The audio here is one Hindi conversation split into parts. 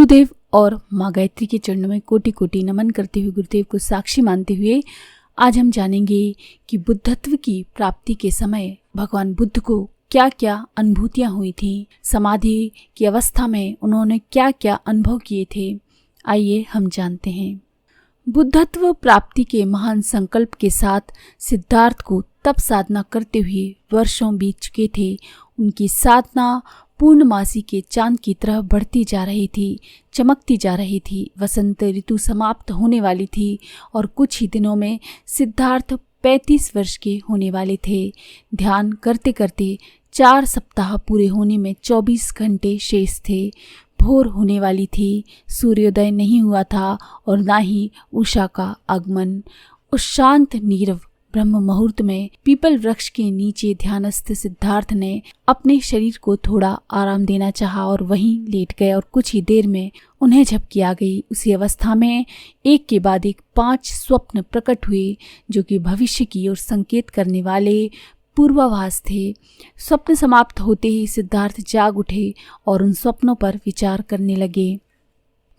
गुरुदेव और माँ गायत्री के चरणों में कोटि कोटि नमन करते हुए, गुरुदेव को साक्षी मानते हुए आज हम जानेंगे कि बुद्धत्व की प्राप्ति के समय भगवान बुद्ध को क्या क्या अनुभूतियाँ हुई थी, समाधि की अवस्था में उन्होंने क्या क्या अनुभव किए थे। आइए हम जानते हैं। बुद्धत्व प्राप्ति के महान संकल्प के साथ सिद्धार्थ को तप साधना करते हुए वर्षों बीत चुके थे। उनकी साधना पूर्णमासी के चांद की तरह बढ़ती जा रही थी, चमकती जा रही थी। वसंत ऋतु समाप्त होने वाली थी और कुछ ही दिनों में सिद्धार्थ 35 वर्ष के होने वाले थे। ध्यान करते करते 4 सप्ताह पूरे होने में 24 घंटे शेष थे। भोर होने वाली थी, सूर्योदय नहीं हुआ था और ना ही उषा का आगमन। उस शांत नीरव ब्रह्म मुहूर्त में पीपल वृक्ष के नीचे ध्यानस्थ सिद्धार्थ ने अपने शरीर को थोड़ा आराम देना चाहा और वहीं लेट गए और कुछ ही देर में उन्हें झपकी आ गई। उसी अवस्था में एक के बाद एक 5 स्वप्न प्रकट हुए जो कि भविष्य की ओर संकेत करने वाले पूर्वाभास थे। स्वप्न समाप्त होते ही सिद्धार्थ जाग उठे और उन स्वप्नों पर विचार करने लगे।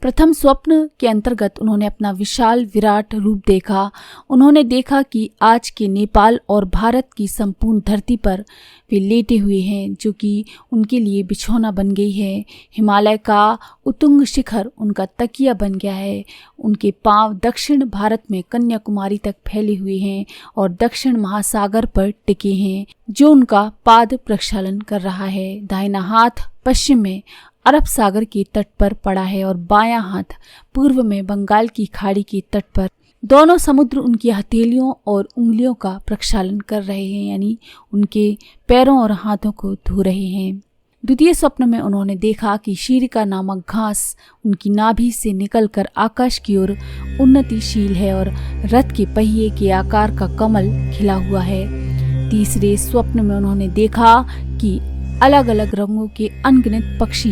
प्रथम स्वप्न के अंतर्गत उन्होंने अपना विशाल विराट रूप देखा। उन्होंने देखा कि आज के नेपाल और भारत की संपूर्ण धरती पर वे लेटे हुए हैं, जो कि उनके लिए बिछौना बन गई है। हिमालय का उत्तुंग शिखर उनका तकिया बन गया है। उनके पांव दक्षिण भारत में कन्याकुमारी तक फैले हुए हैं और दक्षिण महासागर पर टिके हैं, जो उनका पाद प्रक्षालन कर रहा है। दाहिना हाथ पश्चिम में अरब सागर के तट पर पड़ा है और बायां हाथ पूर्व में बंगाल की खाड़ी के तट पर। दोनों समुद्र उनकी हथेलियों और उंगलियों का प्रक्षालन कर रहे हैं, यानी उनके पैरों और हाथों को धो रहे हैं। द्वितीय स्वप्न में उन्होंने देखा कि शीरिका नामक घास उनकी नाभि से निकलकर आकाश की ओर उन्नतिशील है और रथ के पहिए के आकार का कमल खिला हुआ है। तीसरे स्वप्न में उन्होंने देखा कि अलग अलग रंगों के अनगिनत पक्षी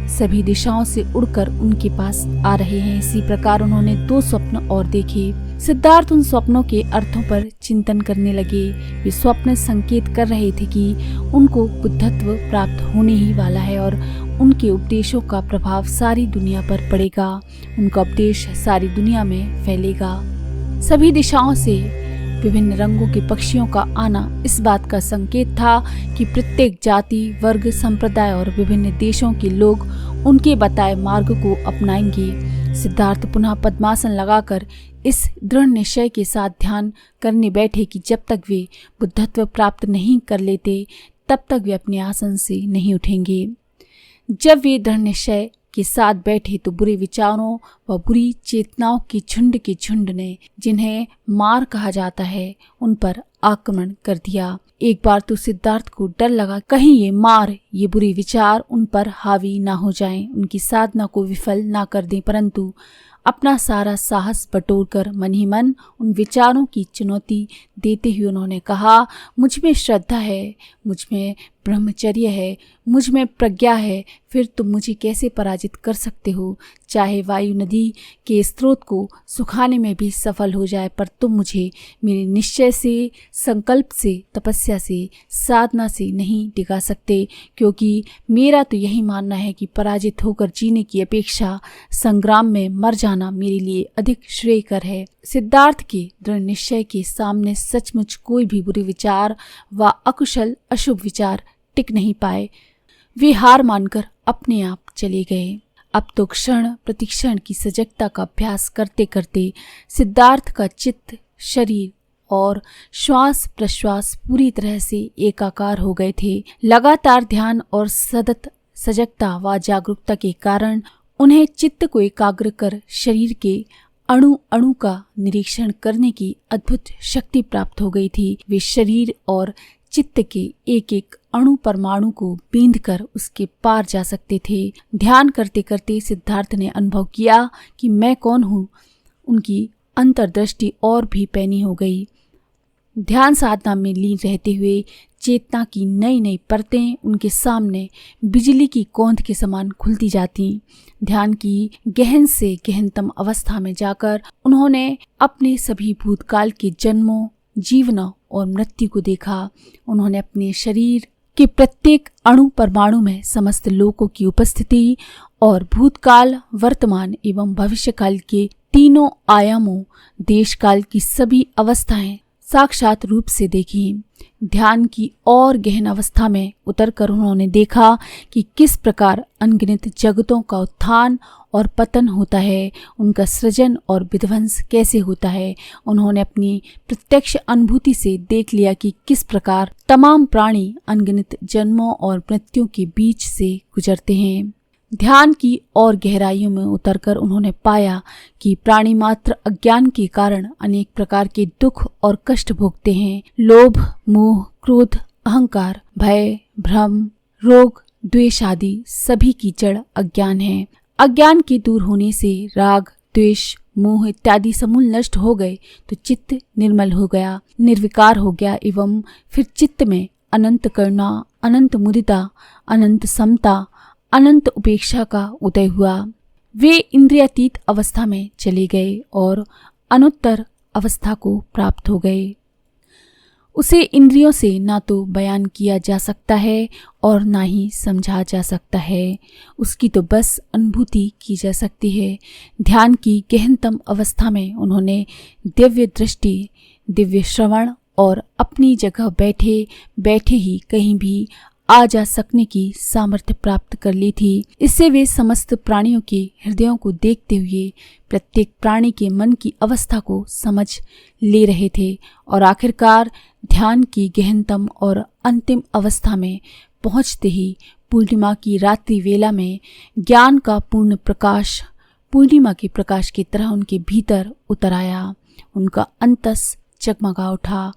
सभी दिशाओं से उड़कर उनके पास आ रहे हैं। इसी प्रकार उन्होंने 2 स्वप्न और देखे। सिद्धार्थ उन स्वप्नों के अर्थों पर चिंतन करने लगे। वे स्वप्न संकेत कर रहे थे कि उनको बुद्धत्व प्राप्त होने ही वाला है और उनके उपदेशों का प्रभाव सारी दुनिया पर पड़ेगा। उनका उपदेश सारी दुनिया में फैलेगा। सभी दिशाओं से विभिन्न रंगों के पक्षियों का आना इस बात का संकेत था कि प्रत्येक जाति, वर्ग, संप्रदाय और विभिन्न देशों के लोग उनके बताए मार्ग को अपनाएंगे। सिद्धार्थ पुनः पद्मासन लगाकर इस दृढ़ निश्चय के साथ ध्यान करने बैठे कि जब तक वे बुद्धत्व प्राप्त नहीं कर लेते तब तक वे अपने आसन से नहीं उठेंगे। जब वे दृढ़ निश्चय के साथ बैठे तो बुरे विचारों व बुरी चेतनाओं के झुंड ने, जिन्हें मार कहा जाता है, उन पर आक्रमण कर दिया। एक बार तो सिद्धार्थ को डर लगा कहीं ये मार, ये बुरे विचार उन पर हावी ना हो जाएं, उनकी साधना को विफल ना कर दें। परंतु अपना सारा साहस बटोरकर मन ही मन उन विचारों की चुनौती देते हुए उन्होंने कहा, मुझ में श्रद्धा है, मुझ में ब्रह्मचर्य है, मुझ में प्रज्ञा है, फिर तुम मुझे कैसे पराजित कर सकते हो? चाहे वायु नदी के स्रोत को सुखाने में भी सफल हो जाए, पर तुम मुझे मेरे निश्चय से, संकल्प से, तपस्या से, साधना से नहीं डिगा सकते, क्योंकि मेरा तो यही मानना है कि पराजित होकर जीने की अपेक्षा संग्राम में मर जाना मेरे लिए अधिक श्रेयकर है। सिद्धार्थ के दृढ़ निश्चय के सामने सचमुच कोई भी बुरे विचार व अकुशल अशुभ विचार टिक नहीं पाए। वे हार मानकर अपने आप चले गए। अब तो क्षण प्रतिक्षण की सजगता का अभ्यास करते करते सिद्धार्थ का चित्त, शरीर और श्वास प्रश्वास पूरी तरह से एकाकार हो गए थे। लगातार ध्यान और सतत सजगता व जागरूकता के कारण उन्हें चित्त को एकाग्र कर शरीर के अणु अणु का निरीक्षण करने की अद्भुत शक्ति प्राप्त हो गई थी। वे शरीर और चित्त के एक एक अणु परमाणु को बींध कर उसके पार जा सकते थे। ध्यान करते करते सिद्धार्थ ने अनुभव किया कि मैं कौन हूँ। उनकी अंतर्दृष्टि और भी पैनी हो गई। ध्यान साधना में लीन रहते हुए चेतना की नई नई परतें उनके सामने बिजली की कौंध के समान खुलती जाती। ध्यान की गहन से गहनतम अवस्था में जाकर उन्होंने अपने सभी भूतकाल के जन्मों, जीवनों और मृत्यु को देखा। उन्होंने अपने शरीर, कि प्रत्येक अणु परमाणु में समस्त लोकों की उपस्थिति और भूतकाल, वर्तमान एवं भविष्यकाल के तीनों आयामों, देश काल की सभी अवस्थाएं साक्षात रूप से देखी। ध्यान की और गहन अवस्था में उतरकर उन्होंने देखा कि किस प्रकार अनगिनत जगतों का उत्थान और पतन होता है, उनका सृजन और विध्वंस कैसे होता है। उन्होंने अपनी प्रत्यक्ष अनुभूति से देख लिया कि किस प्रकार तमाम प्राणी अनगिनत जन्मों और मृत्यु के बीच से गुजरते हैं। ध्यान की और गहराइयों में उतरकर उन्होंने पाया कि प्राणी मात्र अज्ञान के कारण अनेक प्रकार के दुख और कष्ट भोगते हैं। लोभ, मोह, क्रोध, अहंकार, भय, भ्रम, रोग, द्वेष आदि सभी की जड़ अज्ञान है। अज्ञान के दूर होने से राग, द्वेष, मोह इत्यादि समूल नष्ट हो गए तो चित्त निर्मल हो गया, निर्विकार हो गया एवं फिर चित्त में अनंत करुणा, अनंत मुदिता, अनंत समता, अनंत उपेक्षा का उदय हुआ। वे इंद्रियातीत अवस्था में चले गए और अनुत्तर अवस्था को प्राप्त हो गए। उसे इंद्रियों से ना तो बयान किया जा सकता है और ना ही समझा जा सकता है, उसकी तो बस अनुभूति की जा सकती है। ध्यान की गहनतम अवस्था में उन्होंने दिव्य दृष्टि, दिव्य श्रवण और अपनी जगह बैठे बैठे ही कहीं भी आ जा सकने की सामर्थ्य प्राप्त कर ली थी। इससे वे समस्त प्राणियों के हृदयों को देखते हुए प्रत्येक प्राणी के मन की अवस्था को समझ ले रहे थे और आखिरकार ध्यान की गहनतम और अंतिम अवस्था में पहुंचते ही पूर्णिमा की रात्रि वेला में ज्ञान का पूर्ण प्रकाश पूर्णिमा के प्रकाश की तरह उनके भीतर उतर आया। उनका अंतस जगमगा उठा,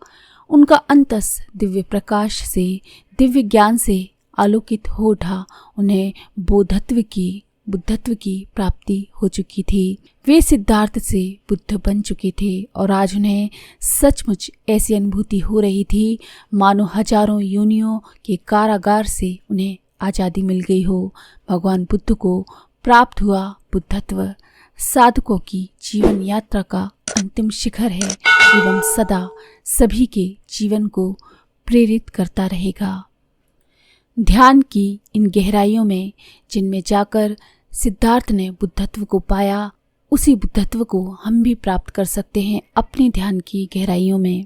उनका अंतस दिव्य प्रकाश से, दिव्य ज्ञान से आलोकित हो उठा। उन्हें बुद्धत्व की प्राप्ति हो चुकी थी। वे सिद्धार्थ से बुद्ध बन चुके थे और आज उन्हें सचमुच ऐसी अनुभूति हो रही थी मानो हजारों योनियों के कारागार से उन्हें आज़ादी मिल गई हो। भगवान बुद्ध को प्राप्त हुआ बुद्धत्व साधकों की जीवन यात्रा का अंतिम शिखर है एवं सदा सभी के जीवन को प्रेरित करता रहेगा। ध्यान की इन गहराइयों में जिनमें जाकर सिद्धार्थ ने बुद्धत्व को पाया, उसी बुद्धत्व को हम भी प्राप्त कर सकते हैं। अपने ध्यान की गहराइयों में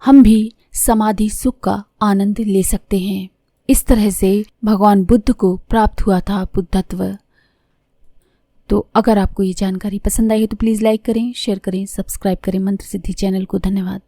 हम भी समाधि सुख का आनंद ले सकते हैं। इस तरह से भगवान बुद्ध को प्राप्त हुआ था बुद्धत्व। तो अगर आपको ये जानकारी पसंद आई है तो प्लीज़ लाइक करें, शेयर करें, सब्सक्राइब करें मंत्र सिद्धि चैनल को। धन्यवाद।